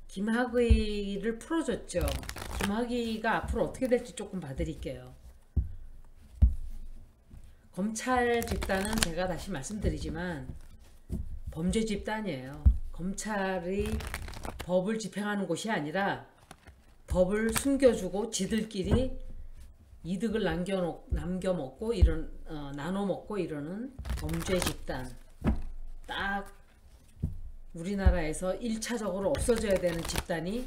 김학의를 풀어줬죠. 김학의가 앞으로 어떻게 될지 조금 봐드릴게요. 검찰 집단은 제가 다시 말씀드리지만 범죄 집단이에요. 검찰이 법을 집행하는 곳이 아니라 법을 숨겨주고 지들끼리 이득을 남겨먹고 나눠 먹고 이러는 범죄 집단. 딱 우리나라에서 1차적으로 없어져야 되는 집단이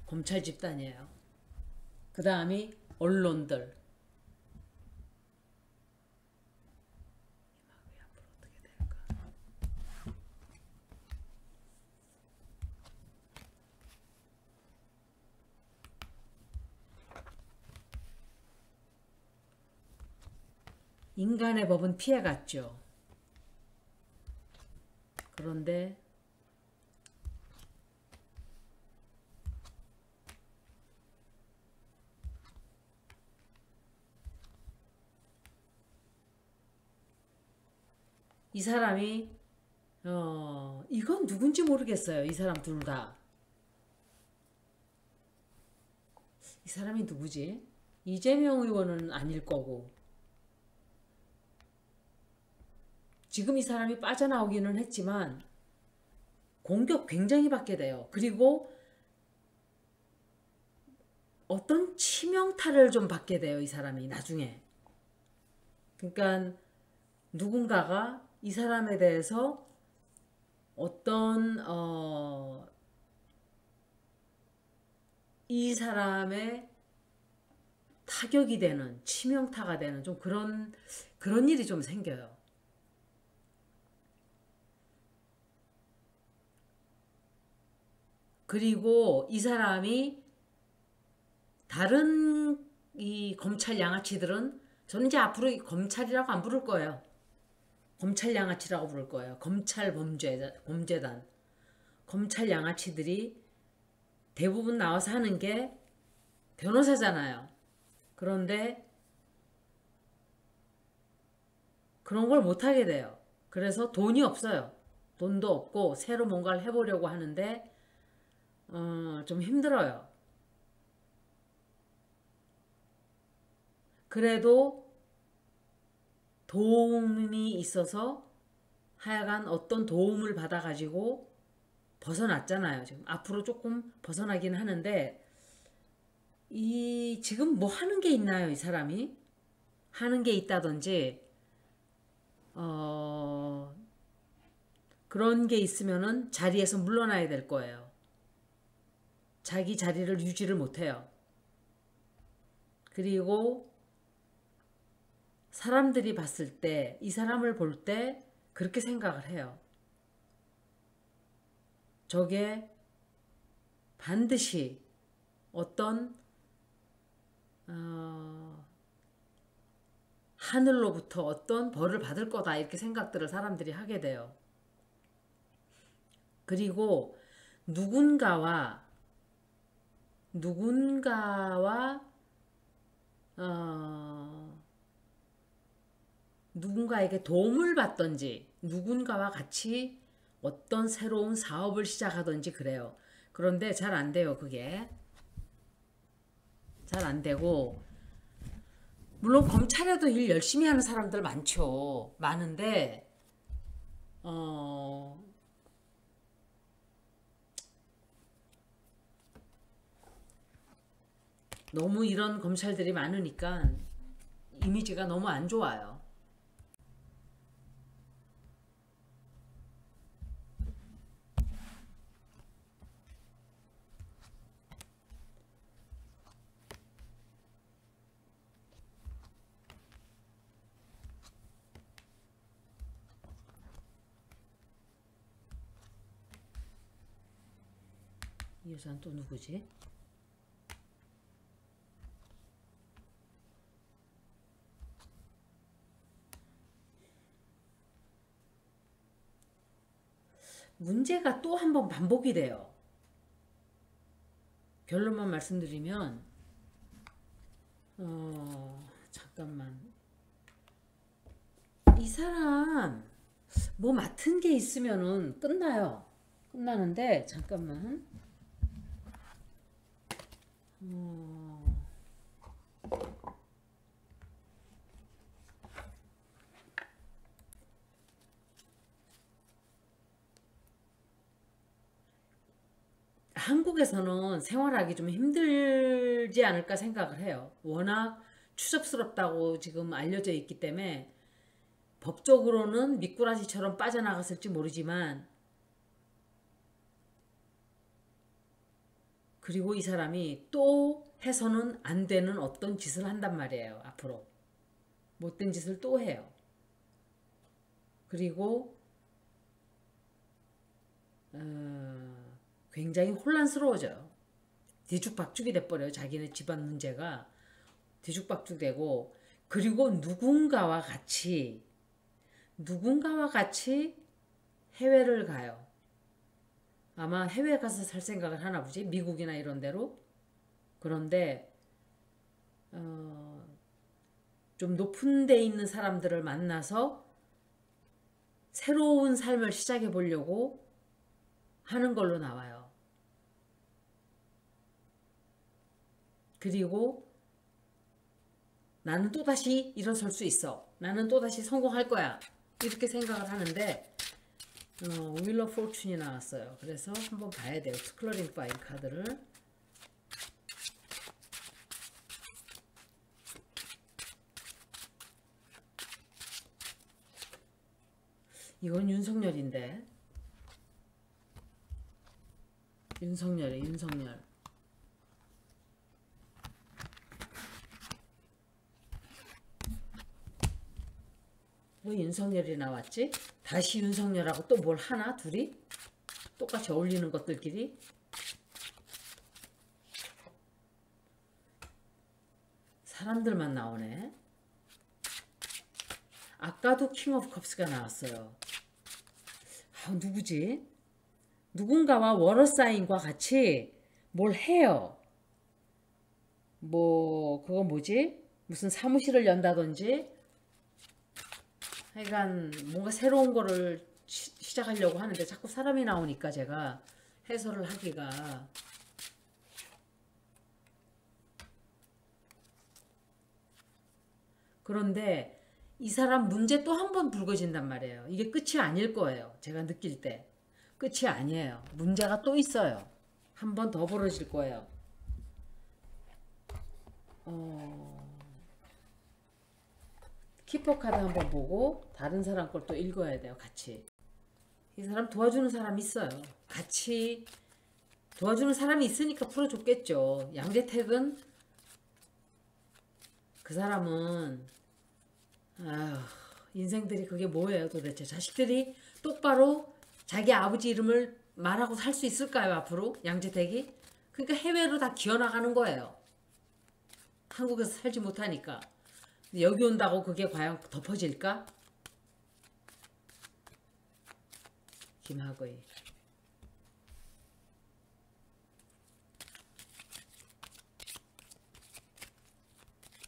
검찰 집단이에요. 그 다음이 언론들. 인간의 법은 피해갔죠. 그런데 이 사람이 이건 누군지 모르겠어요. 이 사람 둘 다. 이 사람이 누구지? 이재명 의원은 아닐 거고. 지금 이 사람이 빠져나오기는 했지만 공격 굉장히 받게 돼요. 그리고 어떤 치명타를 좀 받게 돼요. 이 사람이 나중에. 그러니까 누군가가 이 사람에 대해서 어떤 이 사람의 타격이 되는 치명타가 되는 좀 그런 일이 좀 생겨요. 그리고 이 사람이 다른 이 검찰 양아치들은 저는 이제 앞으로 검찰이라고 안 부를 거예요. 검찰 양아치라고 부를 거예요. 검찰 범죄단. 검찰 양아치들이 대부분 나와서 하는 게 변호사잖아요. 그런데 그런 걸 못하게 돼요. 그래서 돈이 없어요. 돈도 없고 새로 뭔가를 해보려고 하는데 좀 힘들어요. 그래도 도움이 있어서 하여간 어떤 도움을 받아가지고 벗어났잖아요. 지금 앞으로 조금 벗어나긴 하는데 지금 뭐 하는 게 있나요? 이 사람이? 하는 게 있다든지 그런 게 있으면은 자리에서 물러나야 될 거예요. 자기 자리를 유지를 못해요. 그리고 사람들이 봤을 때, 이 사람을 볼 때 그렇게 생각을 해요. 저게 반드시 어떤 하늘로부터 어떤 벌을 받을 거다 이렇게 생각들을 사람들이 하게 돼요. 그리고 누군가와 누군가에게 도움을 받든지 누군가와 같이 어떤 새로운 사업을 시작하든지 그래요. 그런데 잘 안 돼요. 그게 잘 안 되고 물론 검찰에도 일 열심히 하는 사람들 많죠. 많은데 너무 이런 검찰들이 많으니까 이미지가 너무 안 좋아요. 이 여자는 또 누구지? 문제가 또 한 번 반복이 돼요. 결론만 말씀드리면 잠깐만 이 사람 뭐 맡은 게 있으면은 끝나요. 끝나는데 잠깐만. 한국에서는 생활하기 좀 힘들지 않을까 생각을 해요. 워낙 추접스럽다고 지금 알려져 있기 때문에 법적으로는 미꾸라지처럼 빠져나갔을지 모르지만, 그리고 이 사람이 또 해서는 안 되는 어떤 짓을 한단 말이에요. 앞으로 못된 짓을 또 해요. 그리고 굉장히 혼란스러워져요. 뒤죽박죽이 돼버려요. 자기네 집안 문제가 뒤죽박죽되고, 그리고 누군가와 같이 해외를 가요. 아마 해외 가서 살 생각을 하나 보지, 미국이나 이런 데로. 그런데 좀 높은 데 있는 사람들을 만나서 새로운 삶을 시작해 보려고 하는 걸로 나와요. 그리고 나는 또다시 일어설 수 있어, 나는 또다시 성공할 거야, 이렇게 생각을 하는데 윌 오브 포춘이 나왔어요. 그래서 한번 봐야 돼요. 스클러링 파인 카드를. 이건 윤석열인데, 윤석열. 왜 윤석열이 나왔지? 다시 윤석열하고 또 뭘 하나? 둘이? 똑같이 어울리는 것들끼리? 사람들만 나오네. 아까도 킹 오브 컵스가 나왔어요. 누구지? 누군가와 워러사인과 같이 뭘 해요. 그건 뭐지? 무슨 사무실을 연다든지, 하여간 뭔가 새로운 거를 시작하려고 하는데 자꾸 사람이 나오니까 제가 해설을 하기가. 그런데 이 사람 문제 또 한 번 불거진단 말이에요. 이게 끝이 아닐 거예요. 제가 느낄 때 끝이 아니에요. 문제가 또 있어요. 한 번 더 벌어질 거예요. 키퍼 카드 한번 보고 다른 사람 걸 또 읽어야 돼요. 같이. 이 사람 도와주는 사람이 있어요. 같이 도와주는 사람이 있으니까 풀어줬겠죠. 양재택은, 그 사람은 인생들이 그게 뭐예요 도대체. 자식들이 똑바로 자기 아버지 이름을 말하고 살 수 있을까요 앞으로, 양재택이? 그러니까 해외로 다 기어나가는 거예요. 한국에서 살지 못하니까. 여기 온다고 그게 과연 덮어질까? 김학의.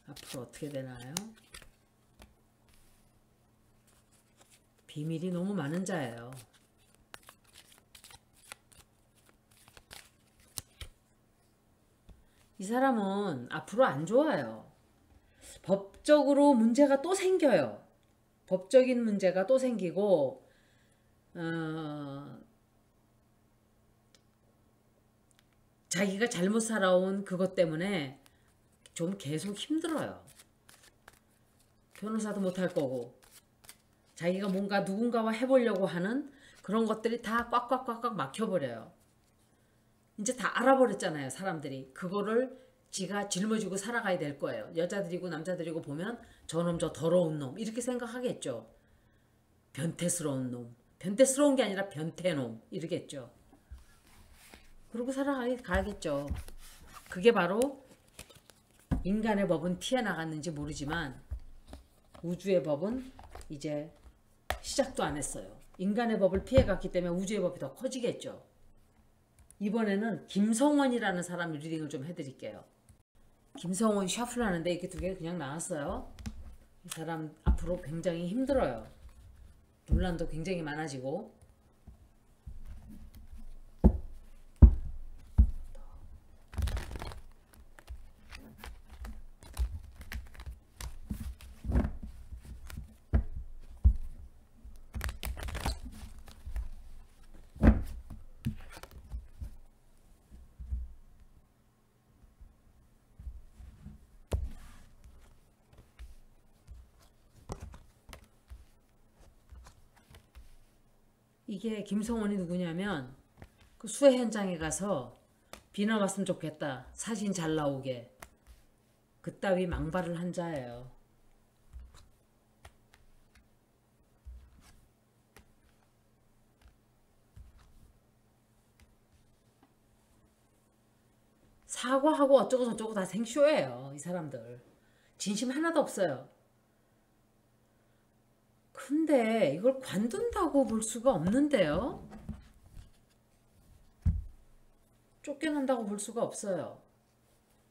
앞으로 어떻게 되나요? 비밀이 너무 많은 자예요. 이 사람은 앞으로 안 좋아요. 법적으로 문제가 또 생겨요. 법적인 문제가 또 생기고, 자기가 잘못 살아온 그것 때문에 좀 계속 힘들어요. 변호사도 못할 거고, 자기가 뭔가 누군가와 해보려고 하는 그런 것들이 다 꽉꽉꽉꽉 막혀버려요. 이제 다 알아버렸잖아요. 사람들이. 그거를 지가 짊어지고 살아가야 될 거예요. 여자들이고 남자들이고 보면 저놈 저 더러운 놈 이렇게 생각하겠죠. 변태스러운 놈. 변태스러운 게 아니라 변태놈 이러겠죠. 그러고 살아가겠죠. 그게 바로 인간의 법은 튀어나갔는지 모르지만 우주의 법은 이제 시작도 안 했어요. 인간의 법을 피해갔기 때문에 우주의 법이 더 커지겠죠. 이번에는 김성원이라는 사람 리딩을 좀 해드릴게요. 김성원 샤플 하는데 이렇게 두 개 그냥 나왔어요. 이 사람 앞으로 굉장히 힘들어요. 논란도 굉장히 많아지고. 이게 김성원이 누구냐면 그 수해 현장에 가서 비 나왔으면 좋겠다. 사진 잘 나오게. 그따위 망발을 한 자예요. 사과하고 어쩌고 저쩌고 다 생쇼예요. 이 사람들. 진심 하나도 없어요. 근데 이걸 관둔다고 볼 수가 없는데요. 쫓겨난다고 볼 수가 없어요.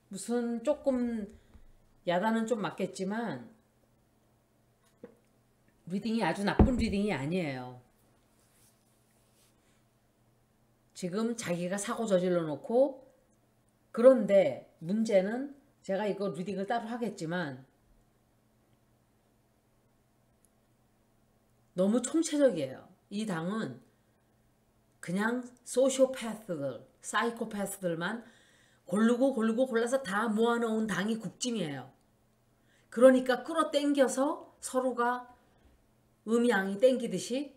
무슨 조금 야단은 좀 맞겠지만 리딩이 아주 나쁜 리딩이 아니에요. 지금 자기가 사고 저질러 놓고 그런데 문제는 제가 이거 리딩을 따로 하겠지만 너무 총체적이에요. 이 당은 그냥 소시오패스들, 사이코패스들만 고르고 골라서 다 모아놓은 당이 국짐이에요. 그러니까 끌어당겨서 서로가 음양이 땡기듯이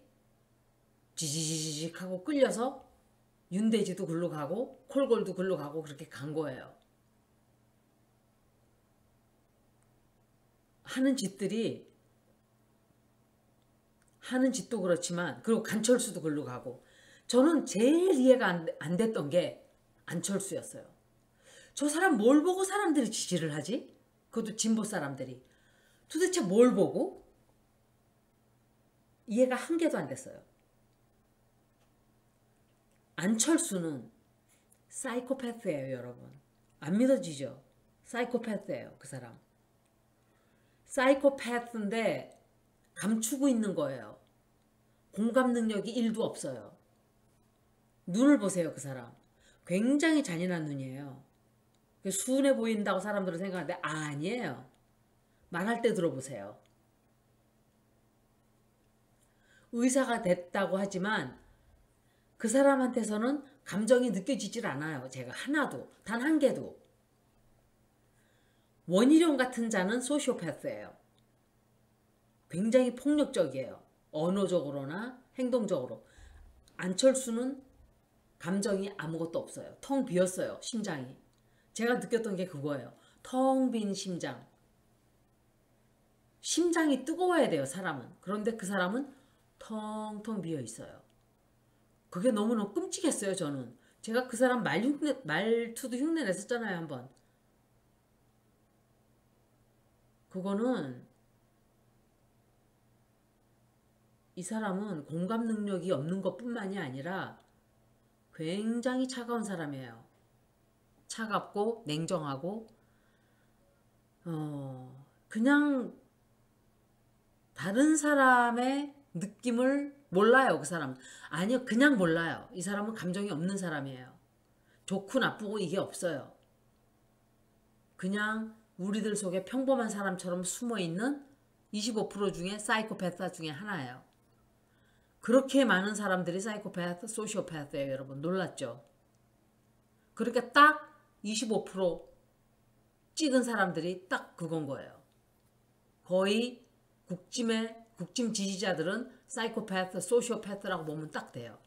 지지지직 하고 끌려서 윤대지도 글로 가고 콜골도 글로 가고 그렇게 간 거예요. 하는 짓도 그렇지만 그리고 간철수도 글로 가고 저는 제일 이해가 안 됐던 게 안철수였어요. 저 사람 뭘 보고 사람들이 지지를 하지? 그것도 진보 사람들이. 도대체 뭘 보고? 이해가 한 개도 안 됐어요. 안철수는 사이코패스예요, 여러분. 안 믿어지죠? 사이코패스예요, 그 사람. 사이코패스인데 감추고 있는 거예요. 공감 능력이 1도 없어요. 눈을 보세요, 그 사람. 굉장히 잔인한 눈이에요. 순해 보인다고 사람들은 생각하는데 아니에요. 말할 때 들어보세요. 의사가 됐다고 하지만 그 사람한테서는 감정이 느껴지질 않아요. 제가 하나도, 단 한 개도. 원희룡 같은 자는 소시오패스예요. 굉장히 폭력적이에요. 언어적으로나 행동적으로. 안철수는 감정이 아무것도 없어요. 텅 비었어요. 심장이. 제가 느꼈던 게 그거예요. 텅 빈 심장. 심장이 뜨거워야 돼요, 사람은. 그런데 그 사람은 텅텅 비어 있어요. 그게 너무너무 끔찍했어요, 저는. 제가 그 사람 말투도 흉내 냈었잖아요, 한번. 그거는 이 사람은 공감 능력이 없는 것뿐만이 아니라 굉장히 차가운 사람이에요. 차갑고 냉정하고 그냥 다른 사람의 느낌을 몰라요. 그 사람. 아니요. 그냥 몰라요. 이 사람은 감정이 없는 사람이에요. 좋고 나쁘고 이게 없어요. 그냥 우리들 속에 평범한 사람처럼 숨어있는 25% 중에 사이코패스 중에 하나예요. 그렇게 많은 사람들이 사이코패스, 소시오패스예요. 여러분 놀랐죠? 그러니까 딱 25% 찍은 사람들이 딱 그건 거예요. 거의 국짐 지지자들은 사이코패스, 소시오패스라고 보면 딱 돼요.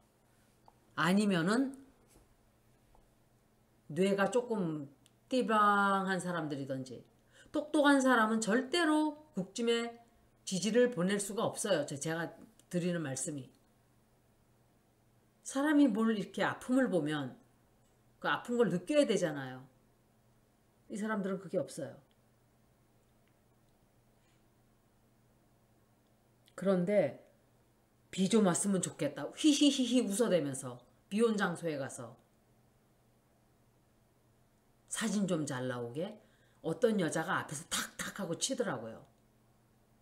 아니면은 뇌가 조금 띠방한 사람들이든지 똑똑한 사람은 절대로 국짐에 지지를 보낼 수가 없어요. 제가 드리는 말씀이. 사람이 뭘 이렇게 아픔을 보면 그 아픈 걸 느껴야 되잖아요. 이 사람들은 그게 없어요. 그런데 비 좀 왔으면 좋겠다. 휘히히히 웃어대면서 비 온 장소에 가서 사진 좀 잘 나오게 어떤 여자가 앞에서 탁탁 하고 치더라고요.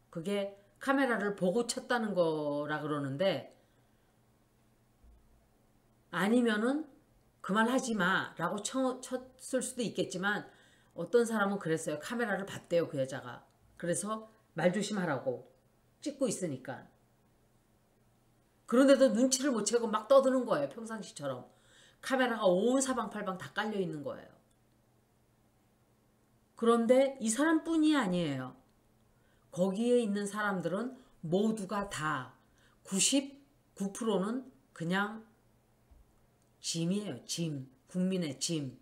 그게 카메라를 보고 쳤다는 거라 그러는데 아니면은 그 말 하지 마 라고 쳤을 수도 있겠지만 어떤 사람은 그랬어요. 카메라를 봤대요. 그 여자가. 그래서 말 조심하라고 찍고 있으니까. 그런데도 눈치를 못 채고 막 떠드는 거예요. 평상시처럼. 카메라가 온 사방팔방 다 깔려 있는 거예요. 그런데 이 사람뿐이 아니에요. 거기에 있는 사람들은 모두가 다 90, 9%는 그냥 짐이에요. 짐. 국민의 짐.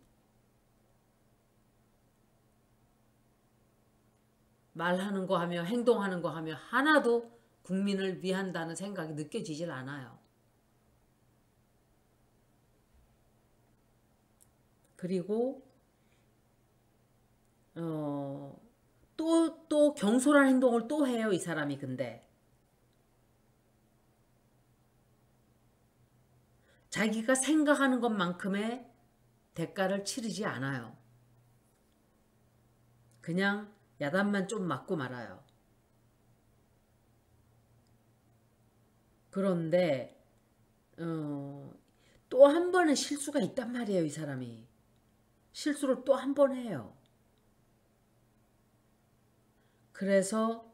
말하는 거 하며 행동하는 거 하며 하나도 국민을 위한다는 생각이 느껴지질 않아요. 그리고 또 경솔한 행동을 또 해요. 이 사람이. 근데 자기가 생각하는 것만큼의 대가를 치르지 않아요. 그냥 야단만 좀 맞고 말아요. 그런데 또 한 번의 실수가 있단 말이에요. 이 사람이. 실수를 또 한 번 해요. 그래서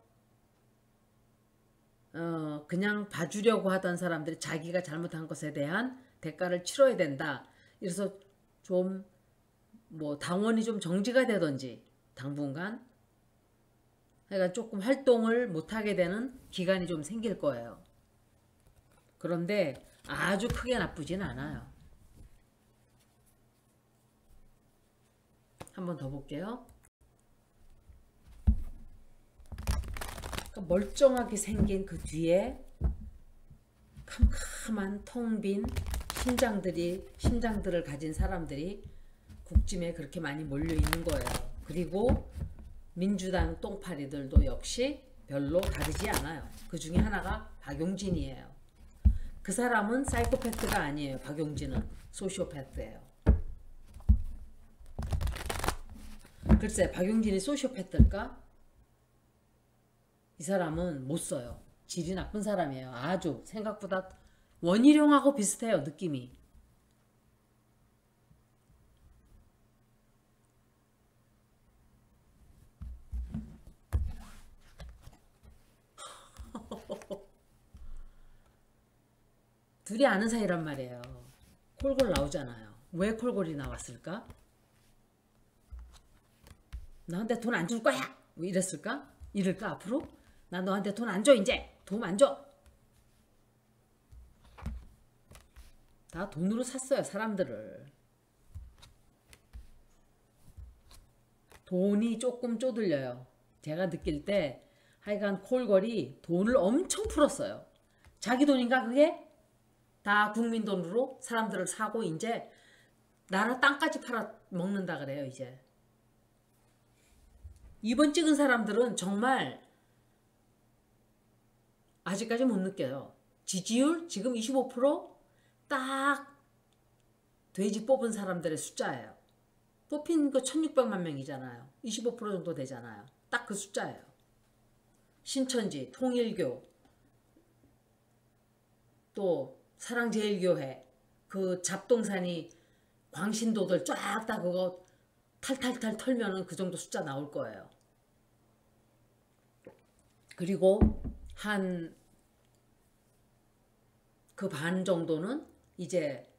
그냥 봐주려고 하던 사람들이 자기가 잘못한 것에 대한 대가를 치러야 된다. 그래서 좀 뭐 당원이 좀 정지가 되든지 당분간 그러니까 조금 활동을 못하게 되는 기간이 좀 생길 거예요. 그런데 아주 크게 나쁘진 않아요. 한 번 더 볼게요. 그러니까 멀쩡하게 생긴 그 뒤에 캄캄한 텅 빈 심장들을 가진 사람들이 국짐에 그렇게 많이 몰려 있는 거예요. 그리고 민주당 똥파리들도 역시 별로 다르지 않아요. 그 중에 하나가 박용진이에요. 그 사람은 사이코패스가 아니에요. 박용진은 소시오패스예요. 글쎄 박용진이 소시오패스일까? 이 사람은 못 써요. 질이 나쁜 사람이에요. 아주 생각보다 원희룡하고 비슷해요. 느낌이. 둘이 아는 사이란 말이에요. 콜골 나오잖아요. 왜 콜골이 나왔을까? 너한테 돈 안 줄 거야! 뭐 이랬을까? 이럴까 앞으로? 나 너한테 돈 안 줘 이제! 돈 안 줘! 다 돈으로 샀어요. 사람들을. 돈이 조금 쪼들려요. 제가 느낄 때 하여간 콜골이 돈을 엄청 풀었어요. 자기 돈인가 그게? 다 국민 돈으로 사람들을 사고 이제 나라 땅까지 팔아 먹는다 그래요. 이제 이번 찍은 사람들은 정말 아직까지 못 느껴요. 지지율 지금 25%딱 돼지 뽑은 사람들의 숫자예요. 뽑힌 거 1600만 명이잖아요. 25% 정도 되잖아요. 딱 그 숫자예요. 신천지, 통일교, 또 사랑제일교회, 그 잡동사니 광신도들 쫙 다 그거 탈탈탈 털면은 그 정도 숫자 나올 거예요. 그리고 한 그 반 정도는 이제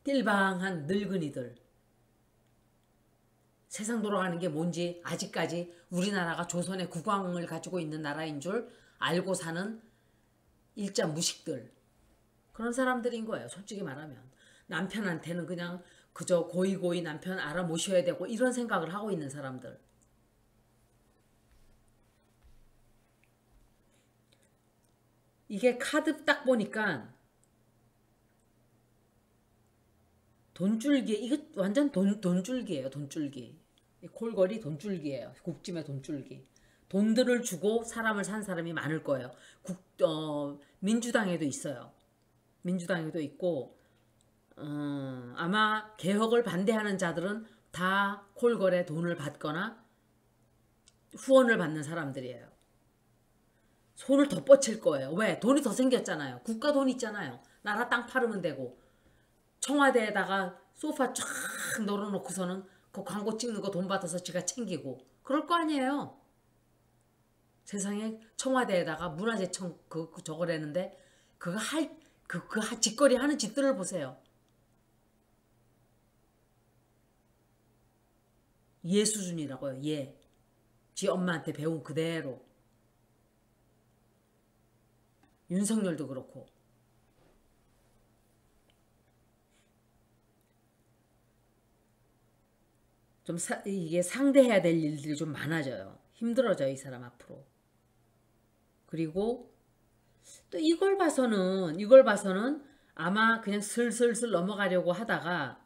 띨방한 늙은이들. 세상 돌아가는 게 뭔지 아직까지 우리나라가 조선의 국왕을 가지고 있는 나라인 줄 알고 사는 일자 무식들. 그런 사람들인 거예요. 솔직히 말하면. 남편한테는 그냥 그저 고이고이 남편 알아 모셔야 되고 이런 생각을 하고 있는 사람들. 이게 카드 딱 보니까 돈줄기, 이거 완전 돈줄기예요. 돈줄기. 콜걸이 돈줄기예요. 국짐의 돈줄기. 돈들을 주고 사람을 산 사람이 많을 거예요. 민주당에도 있어요. 민주당에도 있고 아마 개혁을 반대하는 자들은 다 콜걸에 돈을 받거나 후원을 받는 사람들이에요. 손을 더 뻗칠 거예요. 왜? 돈이 더 생겼잖아요. 국가 돈 있잖아요. 나라 땅 팔으면 되고 청와대에다가 소파 쫙 널어놓고서는 그 광고 찍는 거 돈 받아서 지가 챙기고 그럴 거 아니에요. 세상에 청와대에다가 문화재청 저거라는데 그거 짓거리 하는 짓들을 보세요. 얘 수준이라고요. 얘. 지 엄마한테 배운 그대로. 윤석열도 그렇고 이게 상대해야 될 일들이 좀 많아져요. 힘들어져요, 이 사람 앞으로. 그리고 또 이걸 봐서는 아마 그냥 슬슬슬 넘어가려고 하다가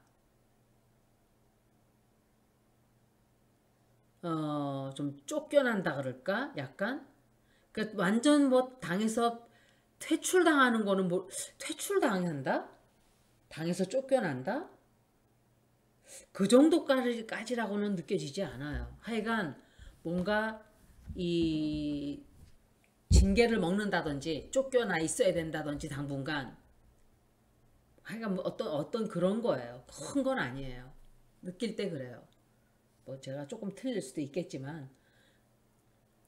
좀 쫓겨난다 그럴까? 약간 그러니까 완전 뭐 당에서 퇴출당하는 거는 뭐 퇴출당한다? 당에서 쫓겨난다? 그 정도까지라고는 느껴지지 않아요. 하여간 뭔가 이 징계를 먹는다든지 쫓겨나 있어야 된다든지 당분간 하여간 뭐 어떤 그런 거예요. 큰 건 아니에요. 느낄 때 그래요. 뭐 제가 조금 틀릴 수도 있겠지만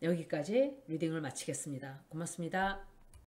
여기까지 리딩을 마치겠습니다. 고맙습니다.